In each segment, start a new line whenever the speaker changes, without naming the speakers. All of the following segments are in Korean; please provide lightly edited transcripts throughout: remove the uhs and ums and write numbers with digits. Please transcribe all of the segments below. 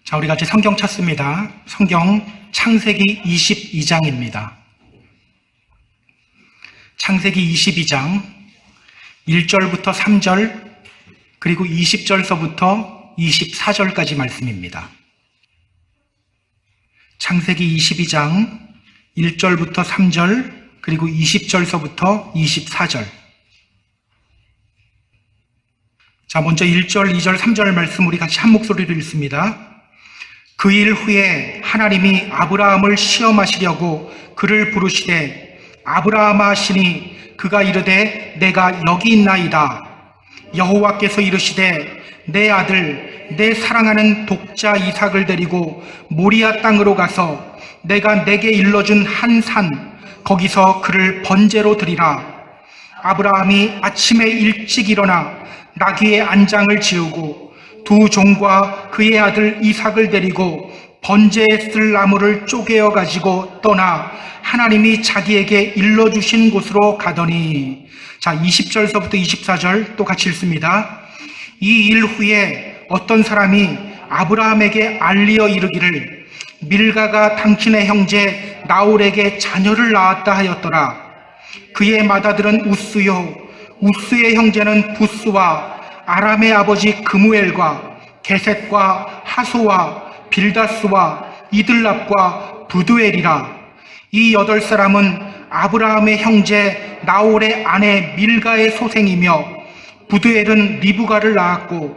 자, 우리 같이 성경 찾습니다. 성경 창세기 22장입니다. 창세기 22장 1절부터 3절 그리고 20절서부터 24절까지 말씀입니다. 창세기 22장 1절부터 3절 그리고 20절서부터 24절. 자, 먼저 1절, 2절, 3절 말씀 우리 같이 한 목소리로 읽습니다. 그 일 후에 하나님이 아브라함을 시험하시려고 그를 부르시되 아브라함아 하시니 그가 이르되 내가 여기 있나이다. 여호와께서 이르시되 내 아들 내 사랑하는 독자 이삭을 데리고 모리아 땅으로 가서 내가 내게 일러준 한 산 거기서 그를 번제로 드리라. 아브라함이 아침에 일찍 일어나 나귀의 안장을 지우고 두 종과 그의 아들 이삭을 데리고 번제에 쓸 나무를 쪼개어 가지고 떠나 하나님이 자기에게 일러주신 곳으로 가더니, 자, 20절서부터 24절 또 같이 읽습니다. 이 일 후에 어떤 사람이 아브라함에게 알리어 이르기를 밀가가 당신의 형제 나홀에게 자녀를 낳았다 하였더라. 그의 맏아들은 우스요 우스의 형제는 부스와 아람의 아버지 그무엘과 게셋과 하소와 빌다스와 이들랍과 부두엘이라. 이 8사람은 아브라함의 형제 나홀의 아내 밀가의 소생이며 부두엘은 리브가를 낳았고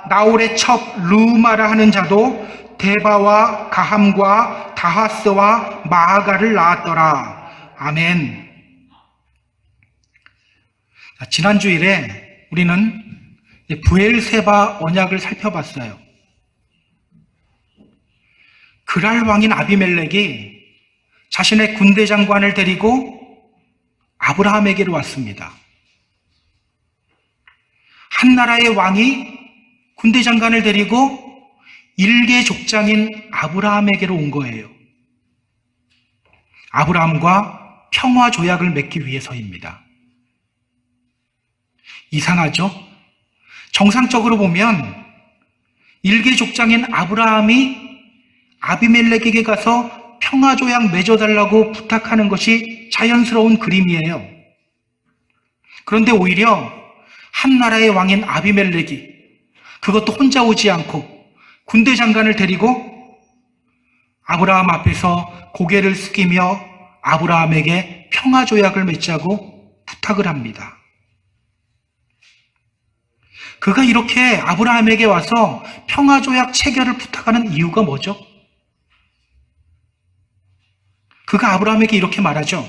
나홀의 첩 르우마라 하는 자도 데바와 가함과 다하스와 마아가를 낳았더라. 아멘. 지난 주일에 우리는 브엘세바 언약을 살펴봤어요. 그랄 왕인 아비멜렉이 자신의 군대 장관을 데리고 아브라함에게로 왔습니다. 한 나라의 왕이 군대 장관을 데리고 일개 족장인 아브라함에게로 온 거예요. 아브라함과 평화 조약을 맺기 위해서입니다. 이상하죠? 정상적으로 보면 일개 족장인 아브라함이 아비멜렉에게 가서 평화조약 맺어달라고 부탁하는 것이 자연스러운 그림이에요. 그런데 오히려 한 나라의 왕인 아비멜렉이 그것도 혼자 오지 않고 군대 장관을 데리고 아브라함 앞에서 고개를 숙이며 아브라함에게 평화조약을 맺자고 부탁을 합니다. 그가 이렇게 아브라함에게 와서 평화조약 체결을 부탁하는 이유가 뭐죠? 그가 아브라함에게 이렇게 말하죠.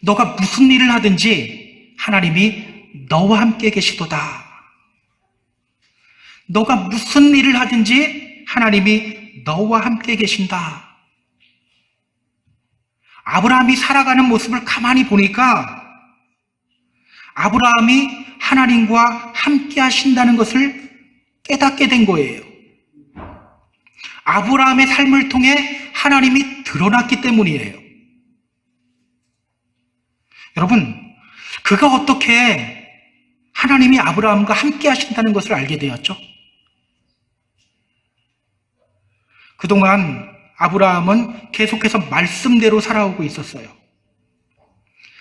너가 무슨 일을 하든지 하나님이 너와 함께 계시도다. 너가 무슨 일을 하든지 하나님이 너와 함께 계신다. 아브라함이 살아가는 모습을 가만히 보니까 아브라함이 하나님과 함께 하신다는 것을 깨닫게 된 거예요. 아브라함의 삶을 통해 하나님이 드러났기 때문이에요. 여러분, 그가 어떻게 하나님이 아브라함과 함께 하신다는 것을 알게 되었죠? 그동안 아브라함은 계속해서 말씀대로 살아오고 있었어요.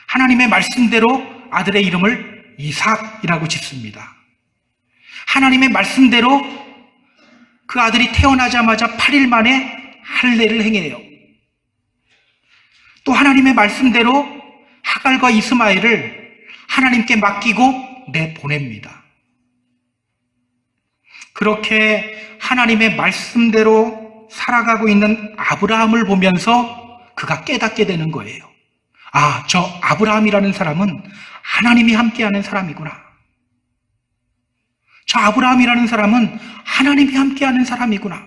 하나님의 말씀대로 아들의 이름을 이삭이라고 짓습니다. 하나님의 말씀대로 그 아들이 태어나자마자 8일 만에 할례를 행해요. 또 하나님의 말씀대로 하갈과 이스마엘을 하나님께 맡기고 내보냅니다. 그렇게 하나님의 말씀대로 살아가고 있는 아브라함을 보면서 그가 깨닫게 되는 거예요. 아, 저 아브라함이라는 사람은 하나님이 함께하는 사람이구나. 저 아브라함이라는 사람은 하나님이 함께하는 사람이구나.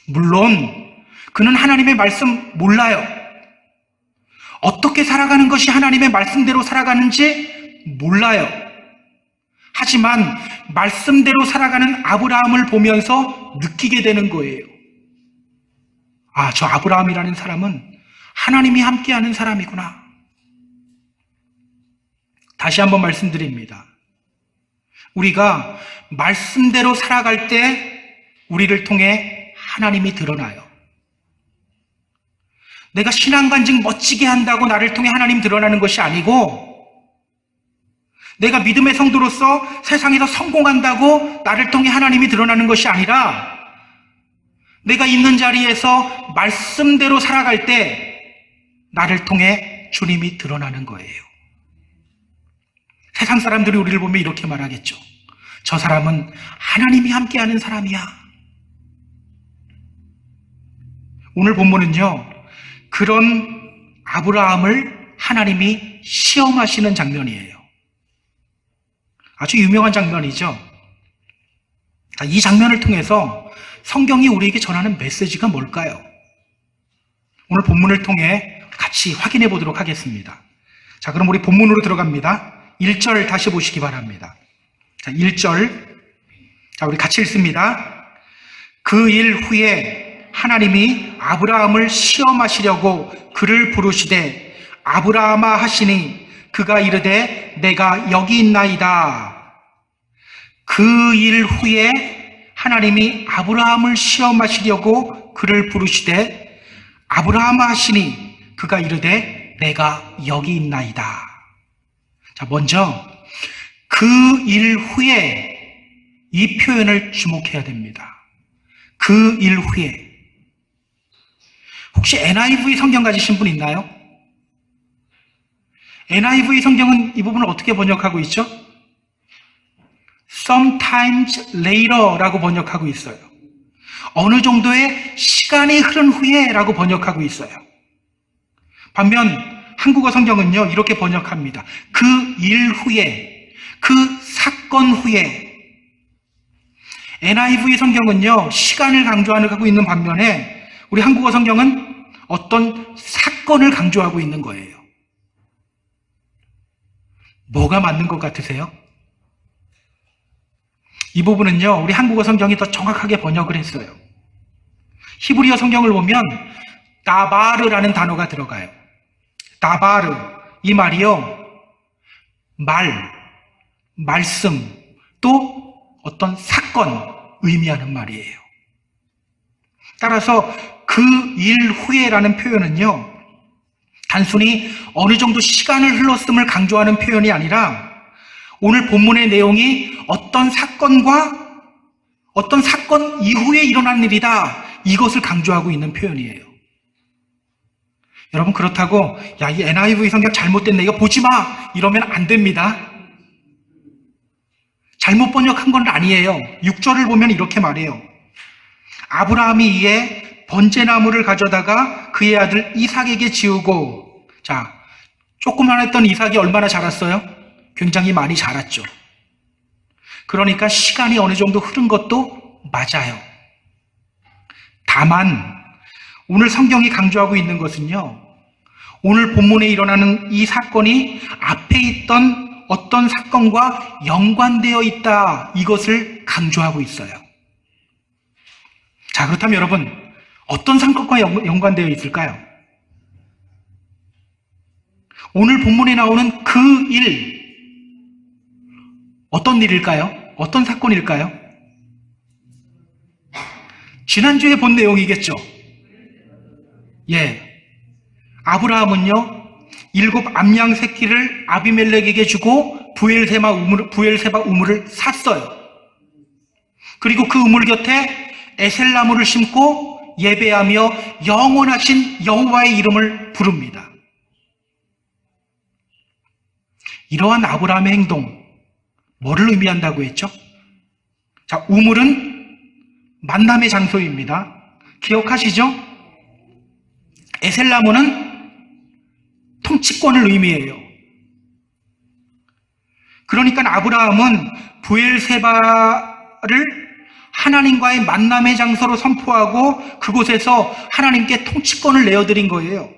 물론 그는 하나님의 말씀 몰라요. 어떻게 살아가는 것이 하나님의 말씀대로 살아가는지 몰라요. 하지만 말씀대로 살아가는 아브라함을 보면서 느끼게 되는 거예요. 아, 저 아브라함이라는 사람은 하나님이 함께하는 사람이구나. 다시 한번 말씀드립니다. 우리가 말씀대로 살아갈 때 우리를 통해 하나님이 드러나요. 내가 신앙간증 멋지게 한다고 나를 통해 하나님 드러나는 것이 아니고, 내가 믿음의 성도로서 세상에서 성공한다고 나를 통해 하나님이 드러나는 것이 아니라, 내가 있는 자리에서 말씀대로 살아갈 때 나를 통해 주님이 드러나는 거예요. 세상 사람들이 우리를 보면 이렇게 말하겠죠. 저 사람은 하나님이 함께하는 사람이야. 오늘 본문은요, 그런 아브라함을 하나님이 시험하시는 장면이에요. 아주 유명한 장면이죠. 이 장면을 통해서 성경이 우리에게 전하는 메시지가 뭘까요? 오늘 본문을 통해 같이 확인해 보도록 하겠습니다. 자, 그럼 우리 본문으로 들어갑니다. 1절 다시 보시기 바랍니다. 자, 1절. 자, 우리 같이 읽습니다. 그 일 후에 하나님이 아브라함을 시험하시려고 그를 부르시되 아브라함아 하시니 그가 이르되 내가 여기 있나이다. 그 일 후에 하나님이 아브라함을 시험하시려고 그를 부르시되 아브라함아 하시니 그가 이르되 내가 여기 있나이다. 자, 먼저 그 일 후에 이 표현을 주목해야 됩니다. 그 일 후에. 혹시 NIV 성경 가지신 분 있나요? NIV 성경은 이 부분을 어떻게 번역하고 있죠? Sometimes later라고 번역하고 있어요. 어느 정도의 시간이 흐른 후에 라고 번역하고 있어요. 반면 한국어 성경은요, 이렇게 번역합니다. 그 일 후에, 그 사건 후에. NIV 성경은요, 시간을 강조하고 있는 반면에 우리 한국어 성경은 어떤 사건을 강조하고 있는 거예요. 뭐가 맞는 것 같으세요? 이 부분은요, 우리 한국어 성경이 더 정확하게 번역을 했어요. 히브리어 성경을 보면 다바르라는 단어가 들어가요. 다바르, 이 말이요, 말씀, 또 어떤 사건 의미하는 말이에요. 따라서 그 일 후에라는 표현은요, 단순히 어느 정도 시간을 흘렀음을 강조하는 표현이 아니라 오늘 본문의 내용이 어떤 사건과 어떤 사건 이후에 일어난 일이다, 이것을 강조하고 있는 표현이에요. 여러분, 그렇다고 야, 이 NIV 성경 잘못됐네, 이거 보지 마, 이러면 안 됩니다. 잘못 번역한 건 아니에요. 6절을 보면 이렇게 말해요. 아브라함이 이에 번제나무를 가져다가 그의 아들 이삭에게 지우고, 자, 조금만 했던 이삭이 얼마나 자랐어요? 굉장히 많이 자랐죠. 그러니까 시간이 어느 정도 흐른 것도 맞아요. 다만 오늘 성경이 강조하고 있는 것은요, 오늘 본문에 일어나는 이 사건이 앞에 있던 어떤 사건과 연관되어 있다, 이것을 강조하고 있어요. 자, 그렇다면 여러분, 어떤 사건과 연관되어 있을까요? 오늘 본문에 나오는 그 일, 어떤 일일까요? 어떤 사건일까요? 지난주에 본 내용이겠죠? 예. 아브라함은요, 7 암양 새끼를 아비멜렉에게 주고 부엘세바 우물을 샀어요. 그리고 그 우물 곁에 에셀나무를 심고 예배하며 영원하신 여호와의 이름을 부릅니다. 이러한 아브라함의 행동, 뭐를 의미한다고 했죠? 자, 우물은 만남의 장소입니다. 기억하시죠? 에셀나무는 통치권을 의미해요. 그러니까 아브라함은 부엘세바를 하나님과의 만남의 장소로 선포하고 그곳에서 하나님께 통치권을 내어드린 거예요.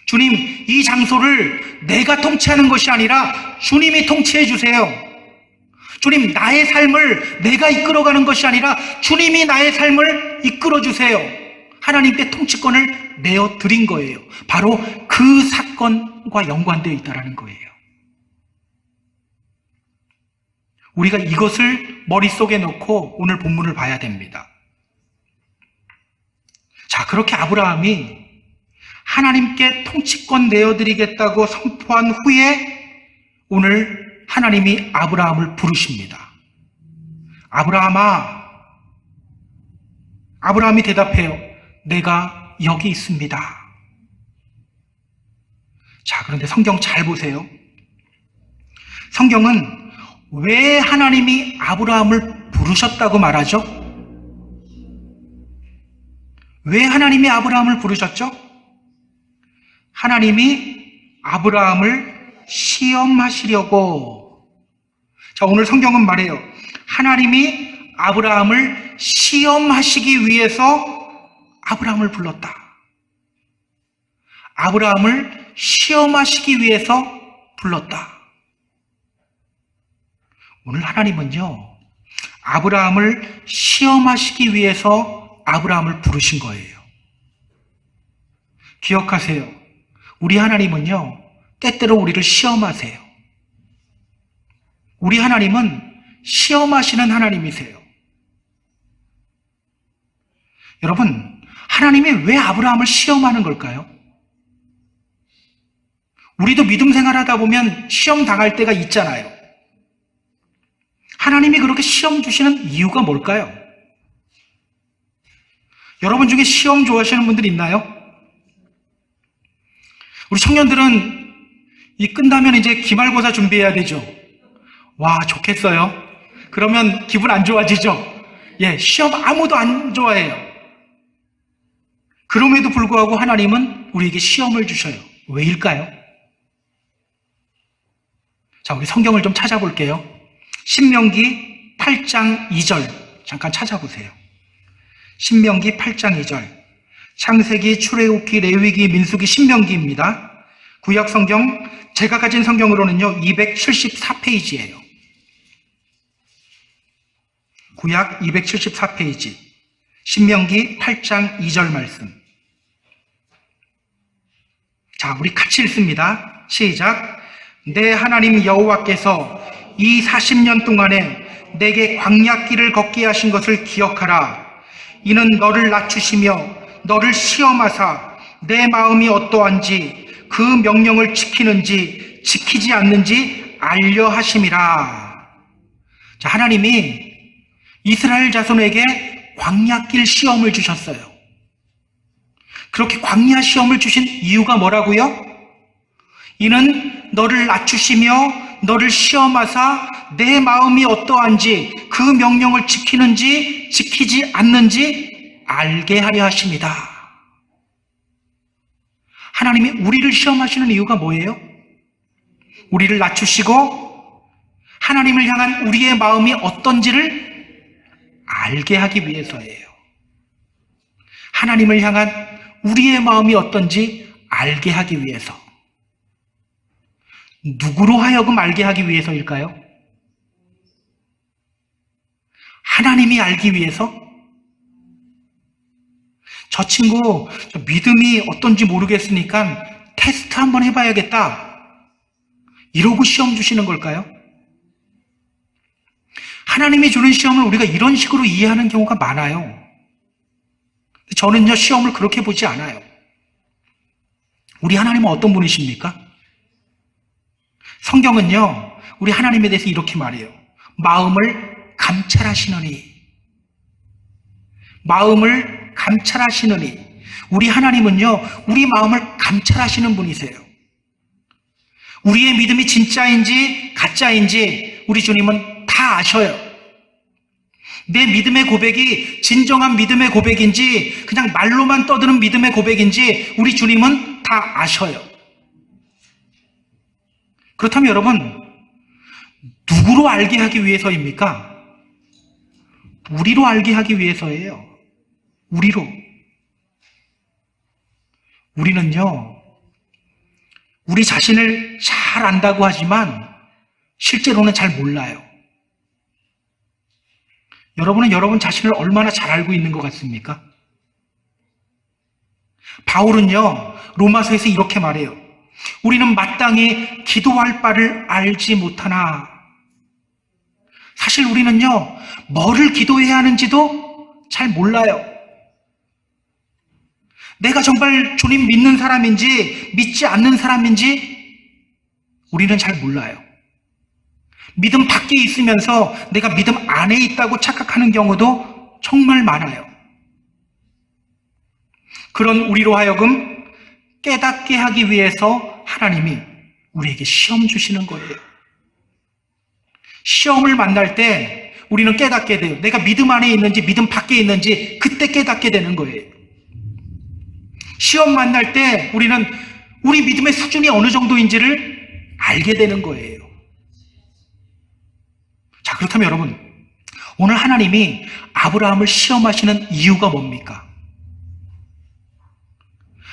주님, 이 장소를 내가 통치하는 것이 아니라 주님이 통치해 주세요. 주님, 나의 삶을 내가 이끌어가는 것이 아니라 주님이 나의 삶을 이끌어 주세요. 하나님께 통치권을 내어드린 거예요. 바로 그 사건과 연관되어 있다는 거예요. 우리가 이것을 머릿속에 넣고 오늘 본문을 봐야 됩니다. 자, 그렇게 아브라함이 하나님께 통치권 내어드리겠다고 선포한 후에 오늘 하나님이 아브라함을 부르십니다. 아브라함아, 아브라함이 대답해요. 내가 여기 있습니다. 자, 그런데 성경 잘 보세요. 성경은 왜 하나님이 아브라함을 부르셨다고 말하죠? 왜 하나님이 아브라함을 부르셨죠? 하나님이 아브라함을 시험하시려고. 자, 오늘 성경은 말해요. 하나님이 아브라함을 시험하시기 위해서 아브라함을 불렀다. 아브라함을 시험하시기 위해서 불렀다. 오늘 하나님은요, 아브라함을 시험하시기 위해서 아브라함을 부르신 거예요. 기억하세요. 우리 하나님은요, 때때로 우리를 시험하세요. 우리 하나님은 시험하시는 하나님이세요. 여러분, 하나님이 왜 아브라함을 시험하는 걸까요? 우리도 믿음 생활하다 보면 시험 당할 때가 있잖아요. 하나님이 그렇게 시험 주시는 이유가 뭘까요? 여러분 중에 시험 좋아하시는 분들 있나요? 우리 청년들은 이 끝나면 이제 기말고사 준비해야 되죠. 와, 좋겠어요. 그러면 기분 안 좋아지죠? 예, 시험 아무도 안 좋아해요. 그럼에도 불구하고 하나님은 우리에게 시험을 주셔요. 왜일까요? 자, 우리 성경을 좀 찾아볼게요. 신명기 8장 2절 잠깐 찾아보세요. 신명기 8장 2절. 창세기, 출애굽기, 레위기, 민수기, 신명기입니다. 구약 성경, 제가 가진 성경으로는요 274페이지예요. 구약 274페이지. 신명기 8장 2절 말씀. 자, 우리 같이 읽습니다. 시작. 내 하나님 여호와께서 이 40년 동안에 내게 광야길을 걷게 하신 것을 기억하라. 이는 너를 낮추시며 너를 시험하사 내 마음이 어떠한지 그 명령을 지키는지 지키지 않는지 알려 하심이라. 자, 하나님이 이스라엘 자손에게 광야길 시험을 주셨어요. 그렇게 광야 시험을 주신 이유가 뭐라고요? 이는 너를 낮추시며 너를 시험하사 내 마음이 어떠한지 그 명령을 지키는지 지키지 않는지 알게 하려 하십니다. 하나님이 우리를 시험하시는 이유가 뭐예요? 우리를 낮추시고 하나님을 향한 우리의 마음이 어떤지를 알게 하기 위해서예요. 하나님을 향한 우리의 마음이 어떤지 알게 하기 위해서. 누구로 하여금 알게 하기 위해서일까요? 하나님이 알기 위해서? 저 친구 믿음이 어떤지 모르겠으니까 테스트 한번 해봐야겠다. 이러고 시험 주시는 걸까요? 하나님이 주는 시험을 우리가 이런 식으로 이해하는 경우가 많아요. 저는요, 시험을 그렇게 보지 않아요. 우리 하나님은 어떤 분이십니까? 성경은요, 우리 하나님에 대해서 이렇게 말해요. 마음을 감찰하시느니. 마음을 감찰하시느니. 우리 하나님은요, 우리 마음을 감찰하시는 분이세요. 우리의 믿음이 진짜인지 가짜인지 우리 주님은 다 아셔요. 내 믿음의 고백이 진정한 믿음의 고백인지 그냥 말로만 떠드는 믿음의 고백인지 우리 주님은 다 아셔요. 그렇다면 여러분, 누구로 알게 하기 위해서입니까? 우리로 알게 하기 위해서예요. 우리로. 우리는요, 우리 자신을 잘 안다고 하지만 실제로는 잘 몰라요. 여러분은 여러분 자신을 얼마나 잘 알고 있는 것 같습니까? 바울은요, 로마서에서 이렇게 말해요. 우리는 마땅히 기도할 바를 알지 못하나. 사실 우리는요, 뭐를 기도해야 하는지도 잘 몰라요. 내가 정말 주님 믿는 사람인지 믿지 않는 사람인지 우리는 잘 몰라요. 믿음 밖에 있으면서 내가 믿음 안에 있다고 착각하는 경우도 정말 많아요. 그런 우리로 하여금 깨닫게 하기 위해서 하나님이 우리에게 시험 주시는 거예요. 시험을 만날 때 우리는 깨닫게 돼요. 내가 믿음 안에 있는지 믿음 밖에 있는지 그때 깨닫게 되는 거예요. 시험 만날 때 우리는 우리 믿음의 수준이 어느 정도인지를 알게 되는 거예요. 자, 그렇다면 여러분, 오늘 하나님이 아브라함을 시험하시는 이유가 뭡니까?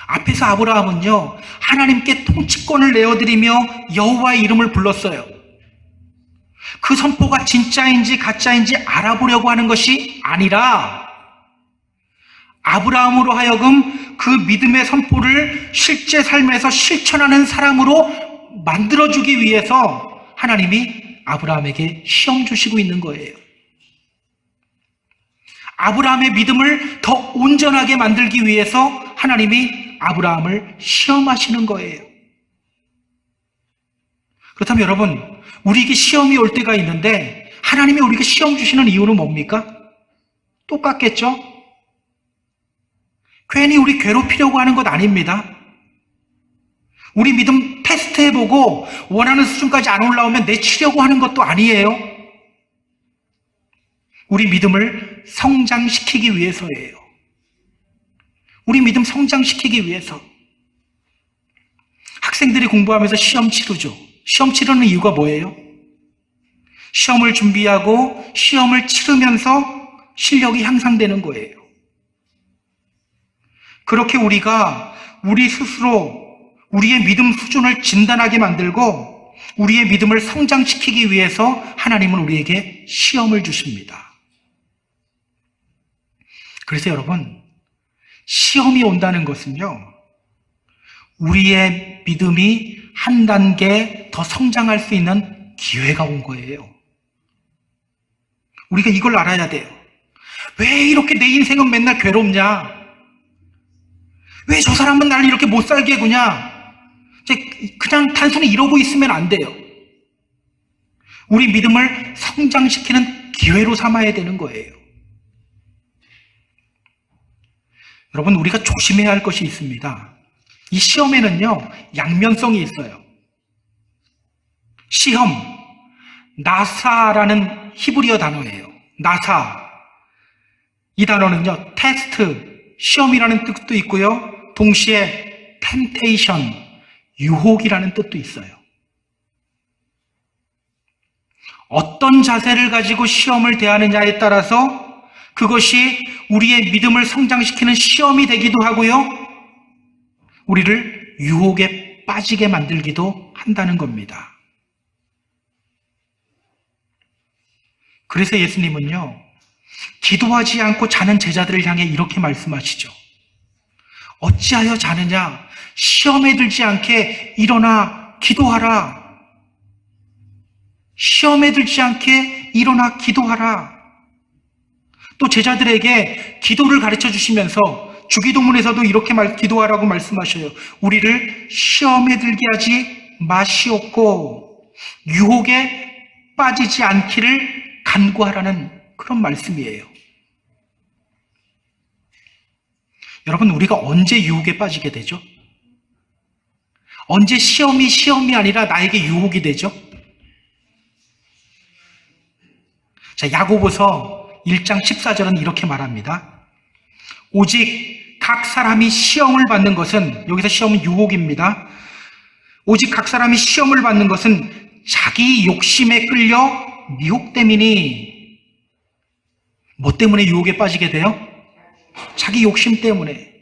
앞에서 아브라함은요, 하나님께 통치권을 내어드리며 여호와의 이름을 불렀어요. 그 선포가 진짜인지 가짜인지 알아보려고 하는 것이 아니라 아브라함으로 하여금 그 믿음의 선포를 실제 삶에서 실천하는 사람으로 만들어주기 위해서 하나님이 아브라함에게 시험 주시고 있는 거예요. 아브라함의 믿음을 더 온전하게 만들기 위해서 하나님이 아브라함을 시험하시는 거예요. 그렇다면 여러분, 우리에게 시험이 올 때가 있는데 하나님이 우리에게 시험 주시는 이유는 뭡니까? 똑같겠죠? 괜히 우리 괴롭히려고 하는 것 아닙니다. 우리 믿음 테스트해보고 원하는 수준까지 안 올라오면 내치려고 하는 것도 아니에요. 우리 믿음을 성장시키기 위해서예요. 우리 믿음 성장시키기 위해서. 학생들이 공부하면서 시험 치르죠. 시험 치르는 이유가 뭐예요? 시험을 준비하고 시험을 치르면서 실력이 향상되는 거예요. 그렇게 우리가 우리 스스로 우리의 믿음 수준을 진단하게 만들고 우리의 믿음을 성장시키기 위해서 하나님은 우리에게 시험을 주십니다. 그래서 여러분, 시험이 온다는 것은요, 우리의 믿음이 한 단계 더 성장할 수 있는 기회가 온 거예요. 우리가 이걸 알아야 돼요. 왜 이렇게 내 인생은 맨날 괴롭냐? 왜 저 사람은 나를 이렇게 못 살게 구냐? 그냥 단순히 이러고 있으면 안 돼요. 우리 믿음을 성장시키는 기회로 삼아야 되는 거예요. 여러분, 우리가 조심해야 할 것이 있습니다. 이 시험에는요, 양면성이 있어요. 시험, 나사라는 히브리어 단어예요. 나사. 이 단어는요, 테스트, 시험이라는 뜻도 있고요, 동시에 템테이션, 유혹이라는 뜻도 있어요. 어떤 자세를 가지고 시험을 대하느냐에 따라서 그것이 우리의 믿음을 성장시키는 시험이 되기도 하고요, 우리를 유혹에 빠지게 만들기도 한다는 겁니다. 그래서 예수님은요, 기도하지 않고 자는 제자들을 향해 이렇게 말씀하시죠. 어찌하여 자느냐? 시험에 들지 않게 일어나 기도하라. 시험에 들지 않게 일어나 기도하라. 또 제자들에게 기도를 가르쳐 주시면서 주기도문에서도 이렇게 기도하라고 말씀하셔요. 우리를 시험에 들게 하지 마시옵고 유혹에 빠지지 않기를 간구하라는 그런 말씀이에요. 여러분, 우리가 언제 유혹에 빠지게 되죠? 언제 시험이 아니라 나에게 유혹이 되죠? 자, 야고보서 1장 14절은 이렇게 말합니다. 오직 각 사람이 시험을 받는 것은, 여기서 시험은 유혹입니다. 오직 각 사람이 시험을 받는 것은 자기 욕심에 끌려 미혹됨이니. 뭐 때문에 유혹에 빠지게 돼요? 자기 욕심 때문에.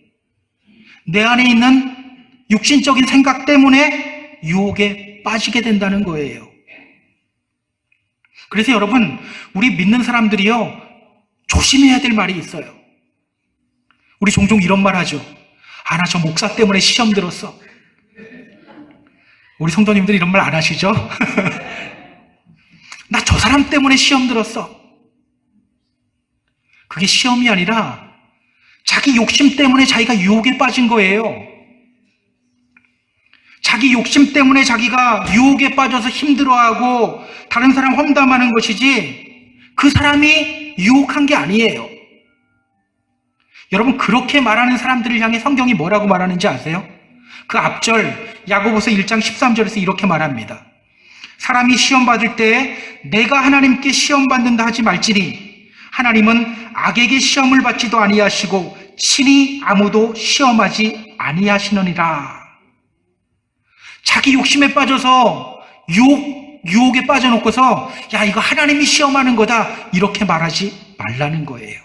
내 안에 있는 육신적인 생각 때문에 유혹에 빠지게 된다는 거예요. 그래서 여러분, 우리 믿는 사람들이요, 조심해야 될 말이 있어요. 우리 종종 이런 말 하죠. 나 저 목사 때문에 시험 들었어. 우리 성도님들 이런 말 안 하시죠? 나 저 사람 때문에 시험 들었어. 그게 시험이 아니라 자기 욕심 때문에 자기가 유혹에 빠진 거예요. 자기 욕심 때문에 자기가 유혹에 빠져서 힘들어하고 다른 사람 험담하는 것이지 그 사람이 유혹한 게 아니에요. 여러분, 그렇게 말하는 사람들을 향해 성경이 뭐라고 말하는지 아세요? 그 앞절 야고보서 1장 13절에서 이렇게 말합니다. 사람이 시험 받을 때에 내가 하나님께 시험 받는다 하지 말지니 하나님은 악에게 시험을 받지도 아니하시고 친히 아무도 시험하지 아니하시느니라. 자기 욕심에 빠져서 유혹에 빠져놓고서 야, 이거 하나님이 시험하는 거다 이렇게 말하지 말라는 거예요.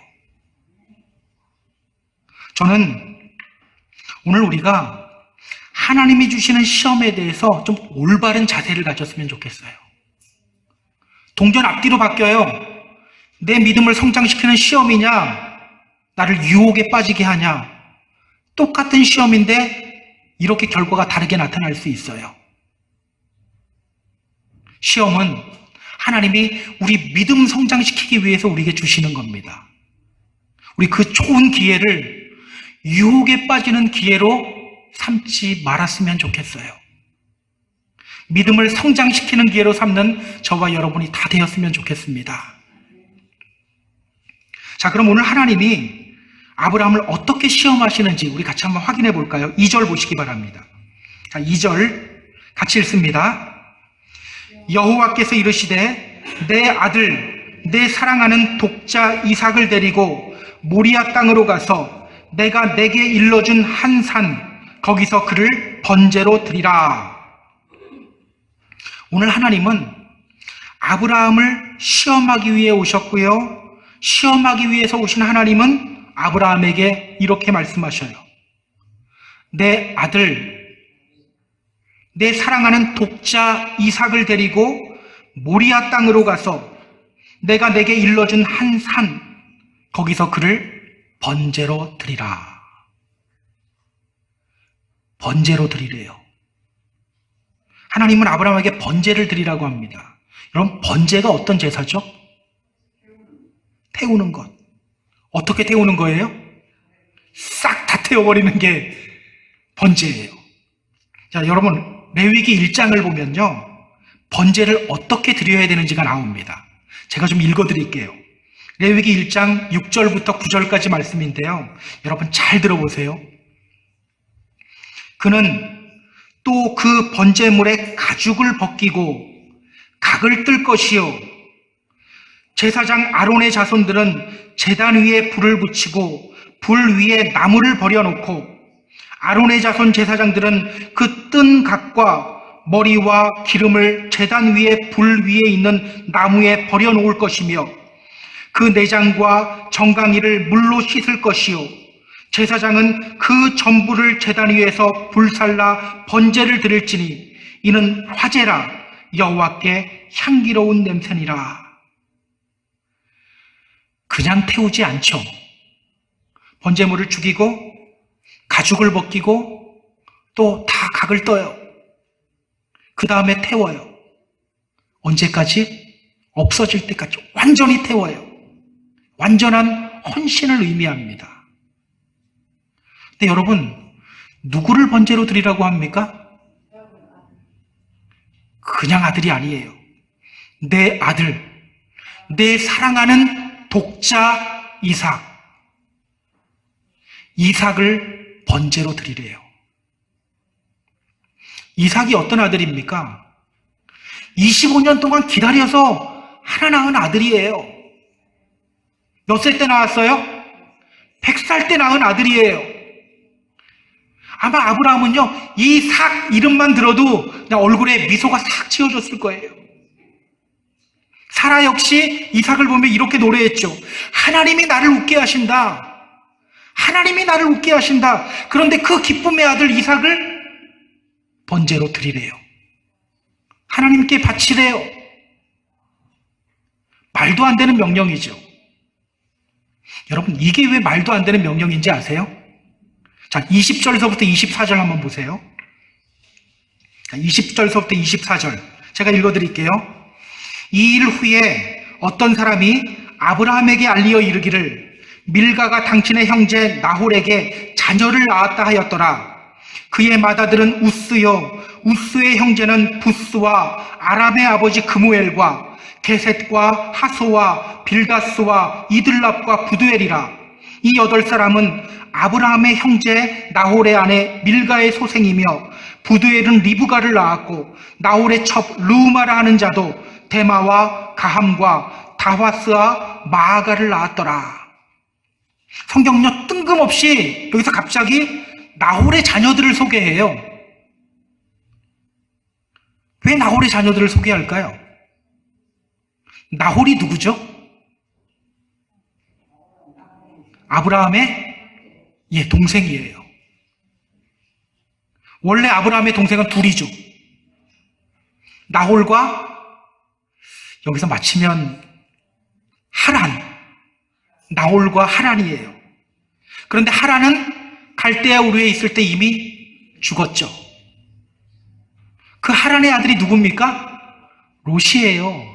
저는 오늘 우리가 하나님이 주시는 시험에 대해서 좀 올바른 자세를 가졌으면 좋겠어요. 동전 앞뒤로 바뀌어요. 내 믿음을 성장시키는 시험이냐, 나를 유혹에 빠지게 하냐. 똑같은 시험인데 이렇게 결과가 다르게 나타날 수 있어요. 시험은 하나님이 우리 믿음 성장시키기 위해서 우리에게 주시는 겁니다. 우리 그 좋은 기회를 유혹에 빠지는 기회로 삼지 말았으면 좋겠어요. 믿음을 성장시키는 기회로 삼는 저와 여러분이 다 되었으면 좋겠습니다. 자, 그럼 오늘 하나님이 아브라함을 어떻게 시험하시는지 우리 같이 한번 확인해 볼까요? 2절 보시기 바랍니다. 자, 2절 같이 읽습니다. 여호와께서 이르시되 내 아들 내 사랑하는 독자 이삭을 데리고 모리아 땅으로 가서 내가 내게 일러준 한 산 거기서 그를 번제로 드리라. 오늘 하나님은 아브라함을 시험하기 위해 오셨고요. 시험하기 위해서 오신 하나님은 아브라함에게 이렇게 말씀하셔요. 내 아들, 내 사랑하는 독자 이삭을 데리고 모리아 땅으로 가서 내가 내게 일러준 한 산, 거기서 그를 번제로 드리라. 번제로 드리래요. 하나님은 아브라함에게 번제를 드리라고 합니다. 여러분, 번제가 어떤 제사죠? 태우는 것. 어떻게 태우는 거예요? 싹 다 태워버리는 게 번제예요. 자, 여러분, 레위기 1장을 보면요, 번제를 어떻게 드려야 되는지가 나옵니다. 제가 좀 읽어드릴게요. 레위기 1장 6절부터 9절까지 말씀인데요, 여러분 잘 들어보세요. 그는 또 그 번제물의 가죽을 벗기고 각을 뜰 것이요, 제사장 아론의 자손들은 제단 위에 불을 붙이고 불 위에 나무를 버려놓고 아론의 자손 제사장들은 그 뜬 각과 머리와 기름을 제단 위에 불 위에 있는 나무에 버려놓을 것이며 그 내장과 정강이를 물로 씻을 것이요, 제사장은 그 전부를 제단 위에서 불살라 번제를 드릴지니 이는 화제라, 여호와께 향기로운 냄새니라. 그냥 태우지 않죠. 번제물을 죽이고 가죽을 벗기고 또 다 각을 떠요. 그 다음에 태워요. 언제까지? 없어질 때까지 완전히 태워요. 완전한 헌신을 의미합니다. 근데 여러분, 누구를 번제로 드리라고 합니까? 그냥 아들이 아니에요. 내 아들, 내 사랑하는 독자 이삭을 번제로 드리래요. 이삭이 어떤 아들입니까? 25년 동안 기다려서 하나 낳은 아들이에요. 몇 살 때 낳았어요? 100살 때 낳은 아들이에요. 아마 아브라함은요, 이삭 이름만 들어도 그냥 얼굴에 미소가 싹 지어졌을 거예요. 사라 역시 이삭을 보면 이렇게 노래했죠. 하나님이 나를 웃게 하신다. 하나님이 나를 웃게 하신다. 그런데 그 기쁨의 아들 이삭을 번제로 드리래요. 하나님께 바치래요. 말도 안 되는 명령이죠. 여러분, 이게 왜 말도 안 되는 명령인지 아세요? 자, 20절서부터 24절 한번 보세요. 20절서부터 24절 제가 읽어드릴게요. 이 일 후에 어떤 사람이 아브라함에게 알리어 이르기를 밀가가 당신의 형제 나홀에게 자녀를 낳았다 하였더라. 그의 맏아들은 우스요 우스의 형제는 부스와 아람의 아버지 그무엘과 게셋과 하소와 빌다스와 이들랍과 부두엘이라. 이 8사람은 아브라함의 형제 나홀의 아내 밀가의 소생이며 부두엘은 리브가를 낳았고 나홀의 첩 르우마라 하는 자도 데마와 가함과 다화스와 마아가를 낳았더라. 성경은요 뜬금없이 여기서 갑자기 나홀의 자녀들을 소개해요. 왜 나홀의 자녀들을 소개할까요? 나홀이 누구죠? 아브라함의 동생이에요. 원래 아브라함의 동생은 둘이죠. 나홀과 여기서 맞히면 하란. 나홀과 하란이에요. 그런데 하란은 갈대아 우르에 있을 때 이미 죽었죠. 그 하란의 아들이 누굽니까? 롯이에요.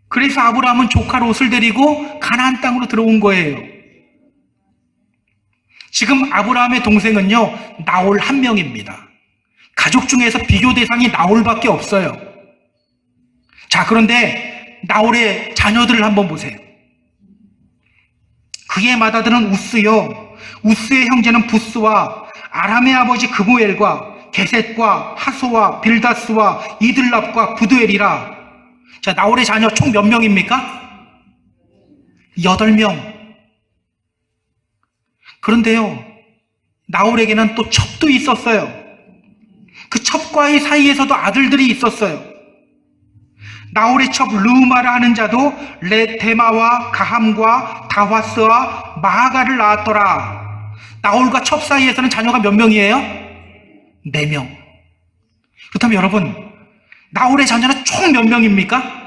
그래서 아브라함은 조카 롯을 데리고 가나안 땅으로 들어온 거예요. 지금 아브라함의 동생은요 나홀 한 명입니다. 가족 중에서 비교 대상이 나홀밖에 없어요. 자, 그런데 나홀의 자녀들을 한번 보세요. 그의 맏아들은 우스요 우스의 형제는 부스와 아람의 아버지 그무엘과 게셋과 하소와 빌다스와 이들랍과 부두엘이라. 자, 나홀의 자녀 총 몇 명입니까? 8명. 그런데요 나홀에게는 또 첩도 있었어요. 그 첩과의 사이에서도 아들들이 있었어요. 나홀의 첩 르우마라 하는 자도 데마와 가함과 다화스와 마아가를 낳았더라. 나홀과 첩 사이에서는 자녀가 몇 명이에요? 4명. 그렇다면 여러분, 나홀의 자녀는 총 몇 명입니까?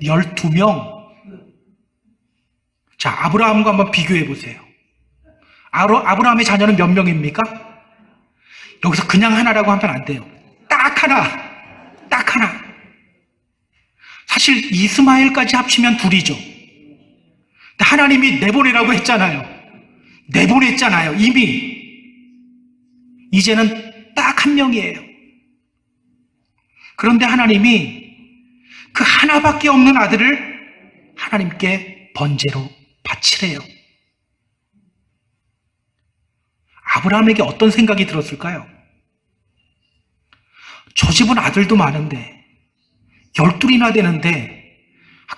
12명. 자, 아브라함과 한번 비교해 보세요. 아브라함의 자녀는 몇 명입니까? 여기서 그냥 하나라고 하면 안 돼요. 딱 하나. 사실 이스마엘까지 합치면 둘이죠. 하나님이 내보내라고 했잖아요. 내보냈잖아요. 이미. 이제는 딱 한 명이에요. 그런데 하나님이 그 하나밖에 없는 아들을 하나님께 번제로 바치래요. 아브라함에게 어떤 생각이 들었을까요? 저 집은 아들도 많은데 12이나 되는데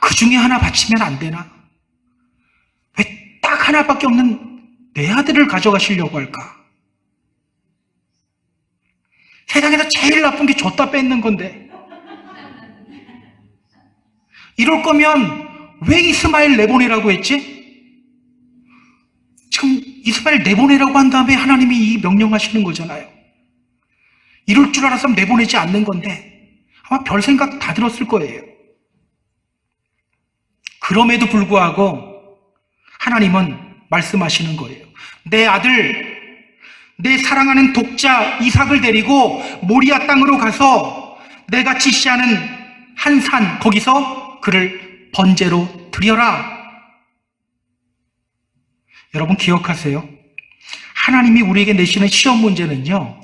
그 중에 하나 바치면 안 되나? 왜 딱 하나밖에 없는 내 아들을 가져가시려고 할까? 세상에서 제일 나쁜 게 줬다 뺏는 건데, 이럴 거면 왜 이스마엘 내보내라고 했지? 지금 이스마엘 내보내라고 한 다음에 하나님이 이 명령하시는 거잖아요. 이럴 줄 알았으면 내보내지 않는 건데 아마 별 생각 다 들었을 거예요. 그럼에도 불구하고 하나님은 말씀하시는 거예요. 내 아들, 내 사랑하는 독자 이삭을 데리고 모리아 땅으로 가서 내가 지시하는 한 산, 거기서 그를 번제로 드려라. 여러분 기억하세요. 하나님이 우리에게 내시는 시험 문제는요,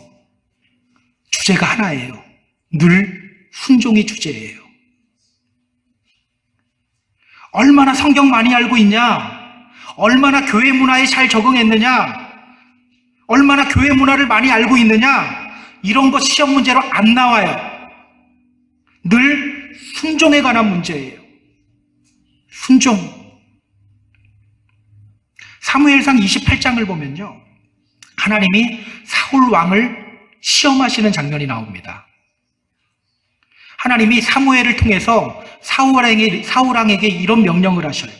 주제가 하나예요. 늘 순종이 주제예요. 얼마나 성경 많이 알고 있냐? 얼마나 교회 문화에 잘 적응했느냐? 얼마나 교회 문화를 많이 알고 있느냐? 이런 거 시험 문제로 안 나와요. 늘 순종에 관한 문제예요. 순종. 사무엘상 28장을 보면요, 하나님이 사울 왕을 시험하시는 장면이 나옵니다. 하나님이 사무엘을 통해서 사울 왕에게 이런 명령을 하셔요.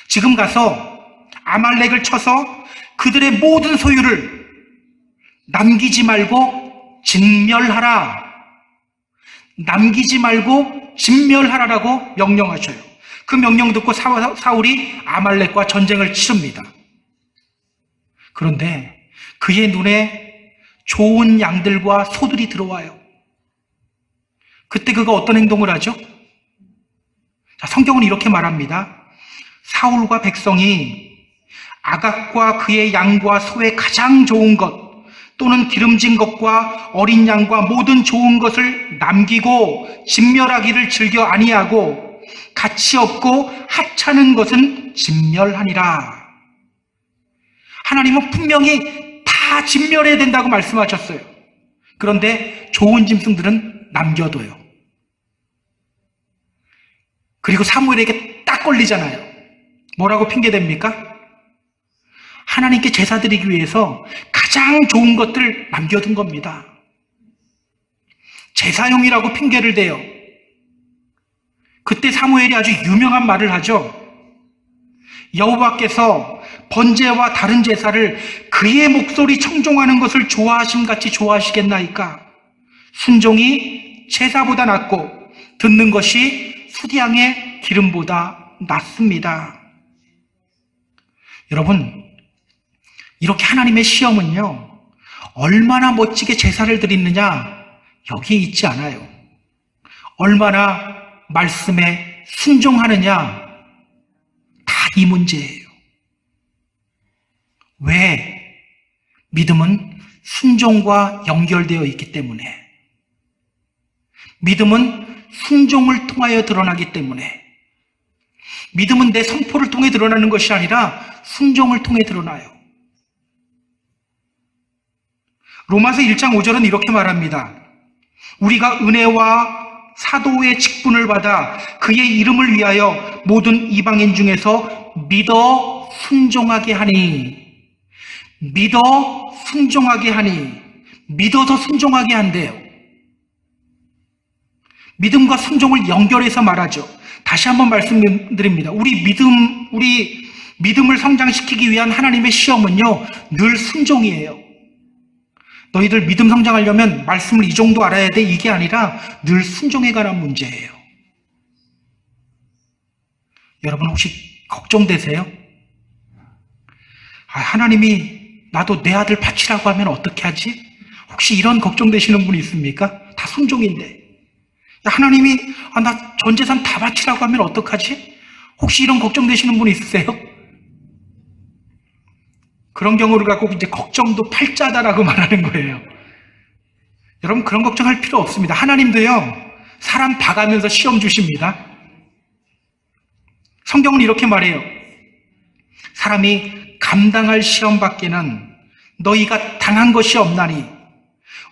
지금 가서 아말렉을 쳐서 그들의 모든 소유를 남기지 말고 진멸하라. 남기지 말고 진멸하라라고 명령하셔요. 그 명령 듣고 사울이 아말렉과 전쟁을 치릅니다. 그런데 그의 눈에 좋은 양들과 소들이 들어와요. 그때 그가 어떤 행동을 하죠? 자, 성경은 이렇게 말합니다. 사울과 백성이 아각과 그의 양과 소의 가장 좋은 것 또는 기름진 것과 어린 양과 모든 좋은 것을 남기고 진멸하기를 즐겨 아니하고 가치 없고 하찮은 것은 진멸하니라. 하나님은 분명히 다 진멸해야 된다고 말씀하셨어요. 그런데 좋은 짐승들은 남겨둬요. 그리고 사무엘에게 딱 걸리잖아요. 뭐라고 핑계댑니까? 하나님께 제사 드리기 위해서 가장 좋은 것들 남겨둔 겁니다. 제사용이라고 핑계를 대요. 그때 사무엘이 아주 유명한 말을 하죠. 여호와께서 번제와 다른 제사를 그의 목소리 청종하는 것을 좋아하심같이 좋아하시겠나이까? 순종이 제사보다 낫고 듣는 것이 수디양의 기름보다 낫습니다. 여러분, 이렇게 하나님의 시험은요, 얼마나 멋지게 제사를 드리느냐 여기에 있지 않아요. 얼마나 말씀에 순종하느냐 다 이 문제예요. 왜? 믿음은 순종과 연결되어 있기 때문에, 믿음은 순종을 통하여 드러나기 때문에, 믿음은 내 선포를 통해 드러나는 것이 아니라 순종을 통해 드러나요. 로마서 1장 5절은 이렇게 말합니다. 우리가 은혜와 사도의 직분을 받아 그의 이름을 위하여 모든 이방인 중에서 믿어 순종하게 하니, 믿어 순종하게 하니, 믿어서 순종하게 한대요. 믿음과 순종을 연결해서 말하죠. 다시 한번 말씀드립니다. 우리 믿음을 성장시키기 위한 하나님의 시험은요, 늘 순종이에요. 너희들 믿음 성장하려면 말씀을 이 정도 알아야 돼, 이게 아니라 늘 순종에 관한 문제예요. 여러분 혹시 걱정되세요? 하나님이 나도 내 아들 바치라고 하면 어떻게 하지? 혹시 이런 걱정되시는 분이 있습니까? 다 순종인데. 하나님이 나 전 재산 다 바치라고 하면 어떡하지? 혹시 이런 걱정되시는 분이 있으세요? 그런 경우를 갖고 이제 걱정도 팔자다라고 말하는 거예요. 여러분 그런 걱정할 필요 없습니다. 하나님도요, 사람 봐가면서 시험 주십니다. 성경은 이렇게 말해요. 사람이 감당할 시험 밖에는 너희가 당한 것이 없나니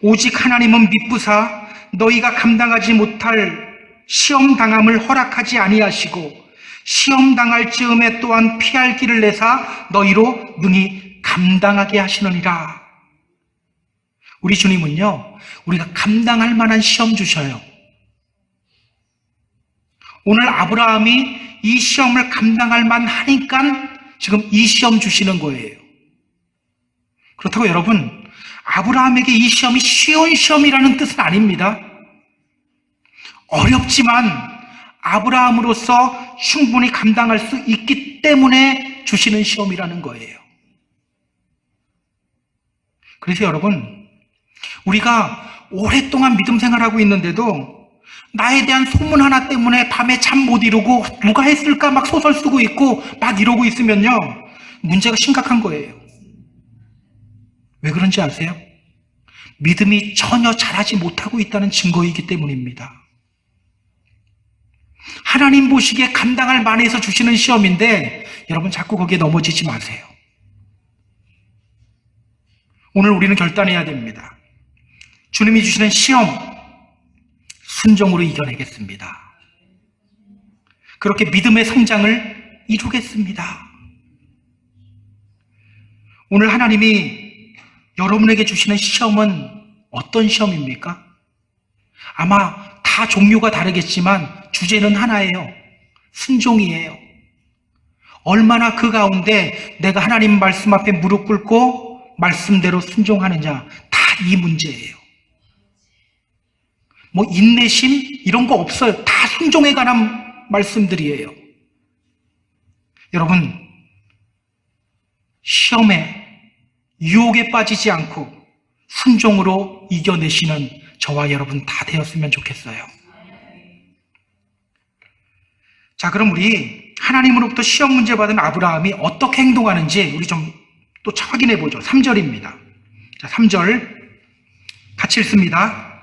오직 하나님은 미쁘사 너희가 감당하지 못할 시험 당함을 허락하지 아니하시고 시험 당할 즈음에 또한 피할 길을 내사 너희로 능히 감당하게 하시느니라. 우리 주님은요, 우리가 감당할 만한 시험 주셔요. 오늘 아브라함이 이 시험을 감당할 만하니까 지금 이 시험 주시는 거예요. 그렇다고 여러분, 아브라함에게 이 시험이 쉬운 시험이라는 뜻은 아닙니다. 어렵지만 아브라함으로서 충분히 감당할 수 있기 때문에 주시는 시험이라는 거예요. 그래서 여러분, 우리가 오랫동안 믿음 생활하고 있는데도 나에 대한 소문 하나 때문에 밤에 잠 못 이루고 누가 했을까 막 소설 쓰고 있고 막 이러고 있으면요, 문제가 심각한 거예요. 왜 그런지 아세요? 믿음이 전혀 자라지 못하고 있다는 증거이기 때문입니다. 하나님 보시기에 감당할 만해서 주시는 시험인데 여러분 자꾸 거기에 넘어지지 마세요. 오늘 우리는 결단해야 됩니다. 주님이 주시는 시험 순종으로 이겨내겠습니다. 그렇게 믿음의 성장을 이루겠습니다. 오늘 하나님이 여러분에게 주시는 시험은 어떤 시험입니까? 아마 다 종류가 다르겠지만 주제는 하나예요. 순종이에요. 얼마나 그 가운데 내가 하나님 말씀 앞에 무릎 꿇고 말씀대로 순종하느냐, 다 이 문제예요. 뭐 인내심 이런 거 없어요. 다 순종에 관한 말씀들이에요. 여러분, 시험에 유혹에 빠지지 않고 순종으로 이겨내시는 저와 여러분 다 되었으면 좋겠어요. 자, 그럼 우리 하나님으로부터 시험 문제 받은 아브라함이 어떻게 행동하는지 우리 좀 또 확인해 보죠. 3절입니다. 자, 3절 같이 읽습니다.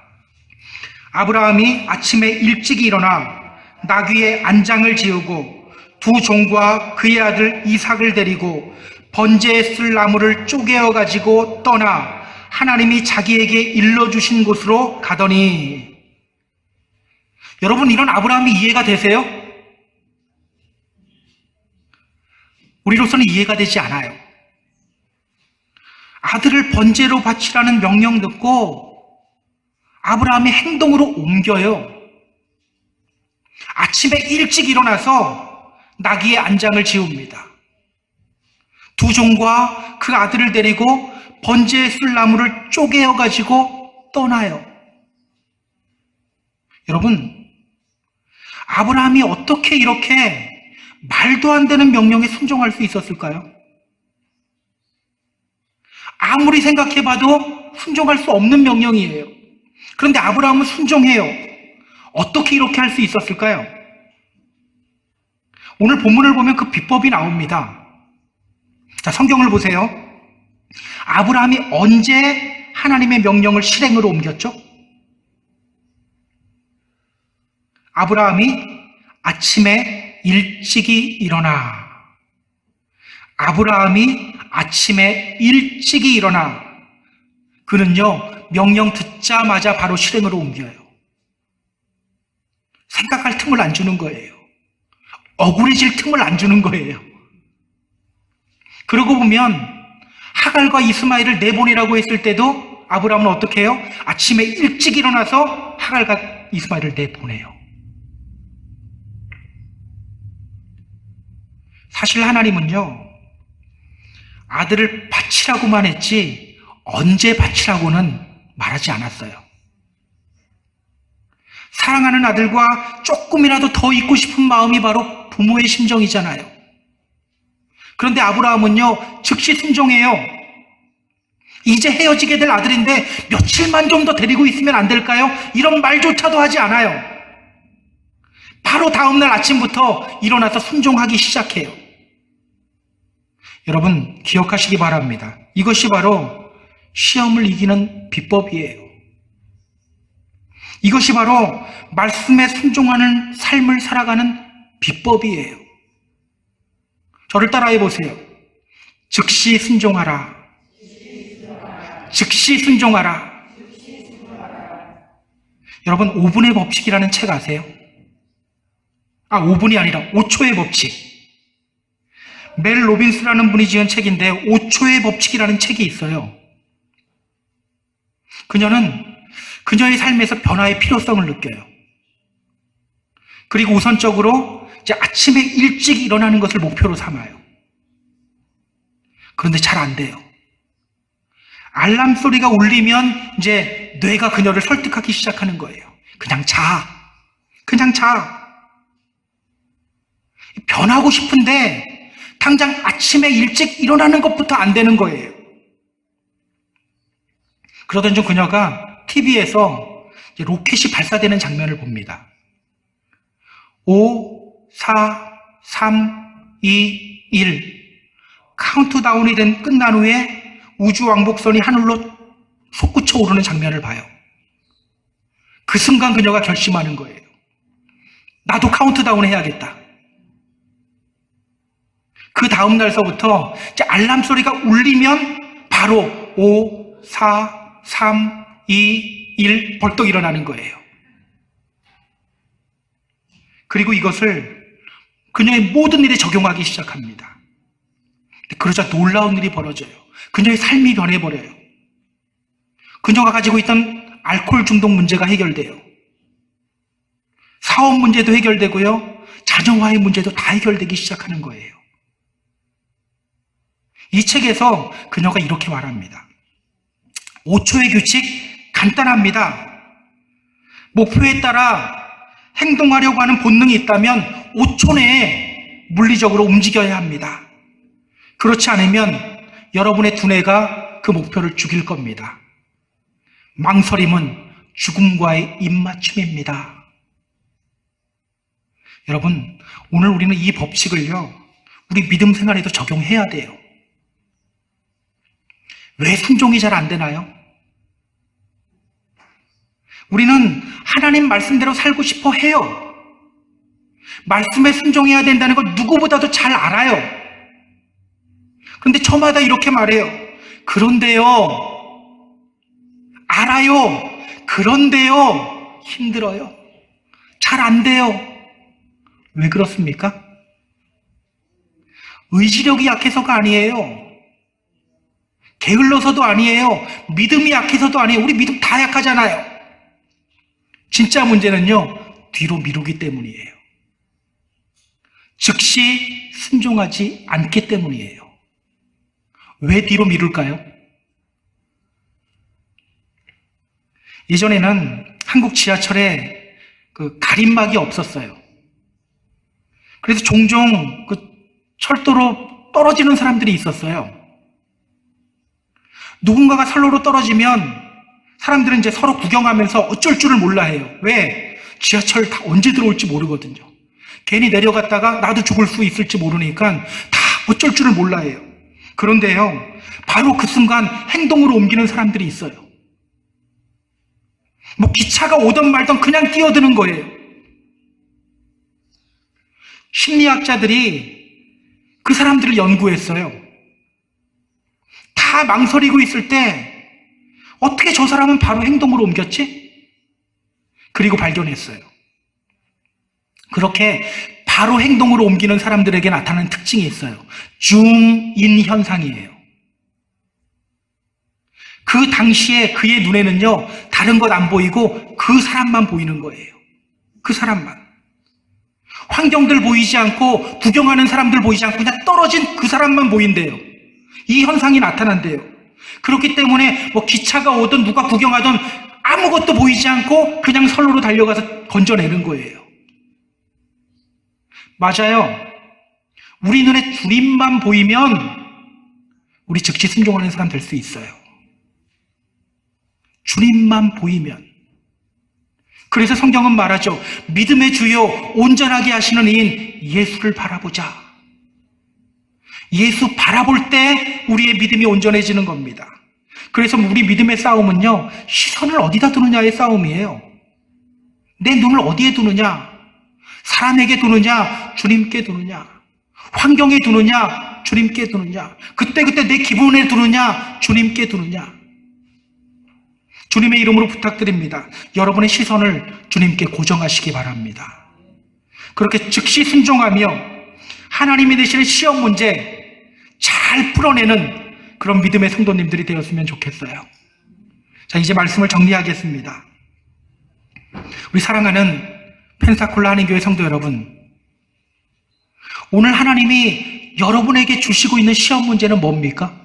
아브라함이 아침에 일찍 일어나 나귀의 안장을 지우고 두 종과 그의 아들 이삭을 데리고 번제에 쓸 나무를 쪼개어 가지고 떠나 하나님이 자기에게 일러주신 곳으로 가더니, 여러분, 이런 아브라함이 이해가 되세요? 우리로서는 이해가 되지 않아요. 아들을 번제로 바치라는 명령 듣고 아브라함이 행동으로 옮겨요. 아침에 일찍 일어나서 나귀의 안장을 지웁니다. 두 종과 그 아들을 데리고 번제에 쓸 나무를 쪼개어 가지고 떠나요. 여러분, 아브라함이 어떻게 이렇게 말도 안 되는 명령에 순종할 수 있었을까요? 아무리 생각해봐도 순종할 수 없는 명령이에요. 그런데 아브라함은 순종해요. 어떻게 이렇게 할 수 있었을까요? 오늘 본문을 보면 그 비법이 나옵니다. 자, 성경을 보세요. 아브라함이 언제 하나님의 명령을 실행으로 옮겼죠? 아브라함이 아침에 일찍이 일어나. 아브라함이 아침에 일찍이 일어나. 그는요, 명령 듣자마자 바로 실행으로 옮겨요. 생각할 틈을 안 주는 거예요. 억울해질 틈을 안 주는 거예요. 그러고 보면 하갈과 이스마엘을 내보내라고 했을 때도 아브라함은 어떻게 해요? 아침에 일찍 일어나서 하갈과 이스마엘을 내보내요. 사실 하나님은요, 아들을 바치라고만 했지 언제 바치라고는 말하지 않았어요. 사랑하는 아들과 조금이라도 더 있고 싶은 마음이 바로 부모의 심정이잖아요. 그런데 아브라함은요, 즉시 순종해요. 이제 헤어지게 될 아들인데 며칠만 좀 더 데리고 있으면 안 될까요? 이런 말조차도 하지 않아요. 바로 다음날 아침부터 일어나서 순종하기 시작해요. 여러분, 기억하시기 바랍니다. 이것이 바로 시험을 이기는 비법이에요. 이것이 바로 말씀에 순종하는 삶을 살아가는 비법이에요. 저를 따라해 보세요. 즉시 순종하라. 즉시 순종하라. 여러분, 5분의 법칙이라는 책 아세요? 5분이 아니라 5초의 법칙. 멜 로빈스라는 분이 지은 책인데 5초의 법칙이라는 책이 있어요. 그녀는 그녀의 삶에서 변화의 필요성을 느껴요. 그리고 우선적으로 이제 아침에 일찍 일어나는 것을 목표로 삼아요. 그런데 잘 안 돼요. 알람 소리가 울리면 이제 뇌가 그녀를 설득하기 시작하는 거예요. 그냥 자. 그냥 자. 변하고 싶은데 당장 아침에 일찍 일어나는 것부터 안 되는 거예요. 그러던 중 그녀가 TV에서 로켓이 발사되는 장면을 봅니다. 5, 4, 3, 2, 1 카운트다운이 끝난 후에 우주왕복선이 하늘로 솟구쳐 오르는 장면을 봐요. 그 순간 그녀가 결심하는 거예요. 나도 카운트다운 해야겠다. 그 다음 날서부터 이제 알람 소리가 울리면 바로 5, 4, 3, 2, 1 벌떡 일어나는 거예요. 그리고 이것을 그녀의 모든 일에 적용하기 시작합니다. 그러자 놀라운 일이 벌어져요. 그녀의 삶이 변해버려요. 그녀가 가지고 있던 알코올 중독 문제가 해결돼요. 사업 문제도 해결되고요. 자녀와의 문제도 다 해결되기 시작하는 거예요. 이 책에서 그녀가 이렇게 말합니다. 5초의 규칙 간단합니다. 목표에 따라 행동하려고 하는 본능이 있다면 5초 내에 물리적으로 움직여야 합니다. 그렇지 않으면 여러분의 두뇌가 그 목표를 죽일 겁니다. 망설임은 죽음과의 입맞춤입니다. 여러분, 오늘 우리는 이 법칙을요, 우리 믿음 생활에도 적용해야 돼요. 왜 순종이 잘 안 되나요? 우리는 하나님 말씀대로 살고 싶어 해요. 말씀에 순종해야 된다는 걸 누구보다도 잘 알아요. 그런데 저마다 이렇게 말해요. 그런데요, 알아요. 그런데요, 힘들어요. 잘 안 돼요. 왜 그렇습니까? 의지력이 약해서가 아니에요. 게을러서도 아니에요. 믿음이 약해서도 아니에요. 우리 믿음 다 약하잖아요. 진짜 문제는요, 뒤로 미루기 때문이에요. 즉시 순종하지 않기 때문이에요. 왜 뒤로 미룰까요? 예전에는 한국 지하철에 그 가림막이 없었어요. 그래서 종종 그 철도로 떨어지는 사람들이 있었어요. 누군가가 선로로 떨어지면 사람들은 이제 서로 구경하면서 어쩔 줄을 몰라 해요. 왜? 지하철 다 언제 들어올지 모르거든요. 괜히 내려갔다가 나도 죽을 수 있을지 모르니까 다 어쩔 줄을 몰라 해요. 그런데요, 바로 그 순간 행동으로 옮기는 사람들이 있어요. 뭐 기차가 오던 말던 그냥 뛰어드는 거예요. 심리학자들이 그 사람들을 연구했어요. 다 망설이고 있을 때 어떻게 저 사람은 바로 행동으로 옮겼지? 그리고 발견했어요. 그렇게 바로 행동으로 옮기는 사람들에게 나타나는 특징이 있어요. 줌인 현상이에요. 그 당시에 그의 눈에는요, 다른 것 안 보이고 그 사람만 보이는 거예요. 그 사람만. 환경들 보이지 않고 구경하는 사람들 보이지 않고 그냥 떨어진 그 사람만 보인대요. 이 현상이 나타난대요. 그렇기 때문에 뭐 기차가 오든 누가 구경하든 아무것도 보이지 않고 그냥 선로로 달려가서 건져내는 거예요. 맞아요. 우리 눈에 주님만 보이면 우리 즉시 순종하는 사람 될 수 있어요. 주님만 보이면. 그래서 성경은 말하죠. 믿음의 주요 온전하게 하시는 이인 예수를 바라보자. 예수 바라볼 때 우리의 믿음이 온전해지는 겁니다. 그래서 우리 믿음의 싸움은요, 시선을 어디다 두느냐의 싸움이에요. 내 눈을 어디에 두느냐? 사람에게 두느냐? 주님께 두느냐? 환경에 두느냐? 주님께 두느냐? 그때그때 내 기분에 두느냐? 주님께 두느냐? 주님의 이름으로 부탁드립니다. 여러분의 시선을 주님께 고정하시기 바랍니다. 그렇게 즉시 순종하며 하나님이 되시는 시험 문제 잘 풀어내는 그런 믿음의 성도님들이 되었으면 좋겠어요. 자, 이제 말씀을 정리하겠습니다. 우리 사랑하는 펜사콜라 한인교회 성도 여러분, 오늘 하나님이 여러분에게 주시고 있는 시험 문제는 뭡니까?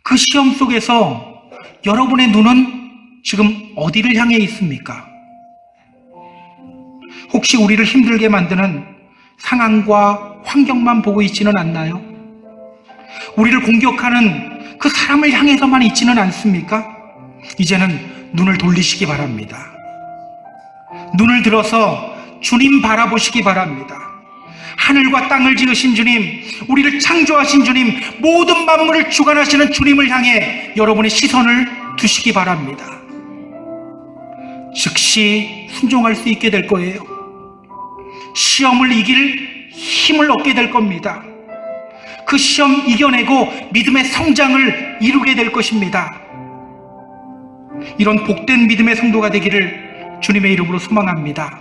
그 시험 속에서 여러분의 눈은 지금 어디를 향해 있습니까? 혹시 우리를 힘들게 만드는 상황과 환경만 보고 있지는 않나요? 우리를 공격하는 그 사람을 향해서만 있지는 않습니까? 이제는 눈을 돌리시기 바랍니다. 눈을 들어서 주님 바라보시기 바랍니다. 하늘과 땅을 지으신 주님, 우리를 창조하신 주님, 모든 만물을 주관하시는 주님을 향해 여러분의 시선을 두시기 바랍니다. 즉시 순종할 수 있게 될 거예요. 시험을 이길 힘을 얻게 될 겁니다. 그 시험 이겨내고 믿음의 성장을 이루게 될 것입니다. 이런 복된 믿음의 성도가 되기를 주님의 이름으로 소망합니다.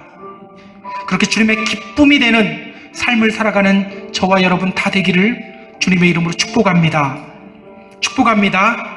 그렇게 주님의 기쁨이 되는 삶을 살아가는 저와 여러분 다 되기를 주님의 이름으로 축복합니다. 축복합니다.